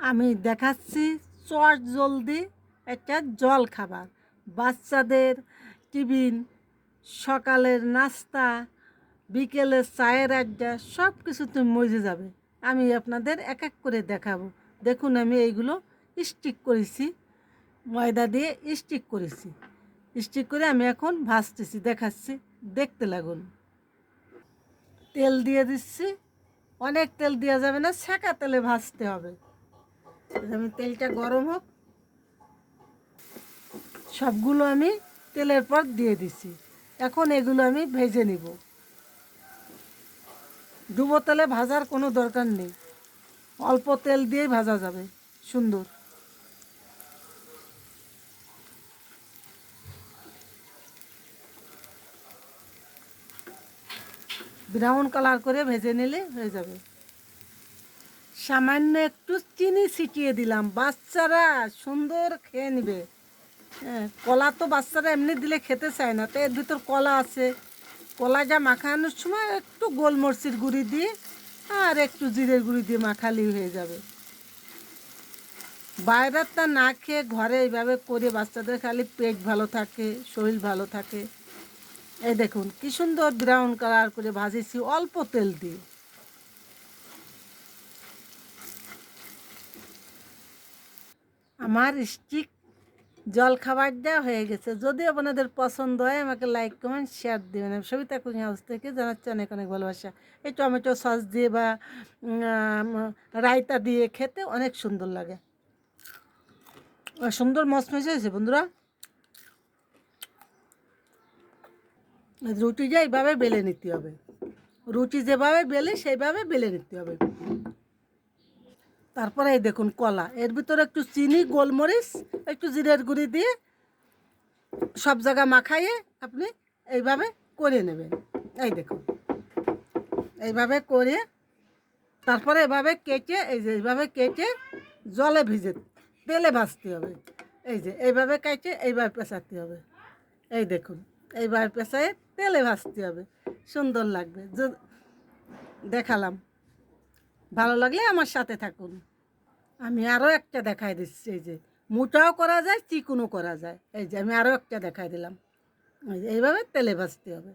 আমি দেখাচ্ছি চট জলদি একটা জল খাবার, বাচ্চাদের টিফিন, সকালের নাস্তা, বিকেলের চায়ের আড্ডা, সব কিছুতে মজে যাবে। আমি আপনাদের এক এক করে দেখাবো। দেখুন আমি এইগুলো স্টিক করেছি, ময়দা দিয়ে স্টিক করেছি। স্টিক করে আমি এখন ভাজতেছি, দেখাচ্ছি, দেখতে লাগুন। তেল দিয়ে দিচ্ছি, অনেক তেল দেওয়া যাবে না, সেকা তেলে ভাজতে হবে। আমি তেলটা গরম হোক, সবগুলো আমি তেলের পর দিয়ে দিচ্ছি। এখন এগুলো আমি ভেজে নিব। ডুবো তেলে ভাজার কোনো দরকার নেই, অল্প তেল দিয়েই ভাজা যাবে সুন্দর। ব্রাউন কালার করে ভেজে নিলে হয়ে যাবে। সামান্য একটু চিনি ছিটিয়ে দিলাম, বাচ্চারা সুন্দর খেয়ে নেবে। হ্যাঁ, কলা তো বাচ্চারা এমনি দিলে খেতে চায় না, তো এর ভিতর কলা আছে। কলাটা মাখানোর সময় একটু গোলমরিচের গুঁড়ি দিয়ে আর একটু জিরের গুঁড়ি দিয়ে মাখালেই হয়ে যাবে। বাইরেরটা না খেয়ে ঘরে এইভাবে করে বাচ্চাদের খালি পেট ভালো থাকে, শরীর ভালো থাকে। এই দেখুন কি সুন্দর ব্রাউন কালার করে ভাজেছি অল্প তেল দিয়ে। আমার স্টিক জল খাবারটা হয়ে গেছে। যদি আপনাদের পছন্দ হয় আমাকে লাইক কমেন্ট শেয়ার দেবেন। সবিতা কুকিং হাউস থেকে জানাচ্ছি অনেক অনেক ভালোবাসা। এই টমেটো সস দিয়ে বা রায়তা দিয়ে খেতে অনেক সুন্দর লাগে। সুন্দর মচমচে হয়েছে বন্ধুরা। রুটিটা এইভাবে বেলে নিতে হবে, রুটি যেভাবে বেলে সেইভাবে বেলে নিতে হবে। তারপরে এই দেখুন কলা, এর ভিতরে একটু চিনি, গোলমরিচ, একটু জিরের গুঁড়ি দিয়ে সব জায়গা মাখাইয়ে আপনি এইভাবে করে নেবেন। এই দেখুন এইভাবে করে তারপরে এভাবে কেটে, এই যে এইভাবে কেটে জলে ভিজে তেলে ভাজতে হবে। এই যে এইভাবে কেটে এইভাবে পেঁচাতে হবে। এই দেখুন এইভাবে পেঁচায়ে তেলে ভাজতে হবে, সুন্দর লাগবে। দেখালাম, ভালো লাগলে আমার সাথে থাকুন। আমি আরও একটা দেখাই দিচ্ছি। এই যে মোটাও করা যায়, চিকুনও করা যায়। এই যে আমি আরও একটা দেখাই দিলাম। এইভাবে তেলে ভাজতে হবে।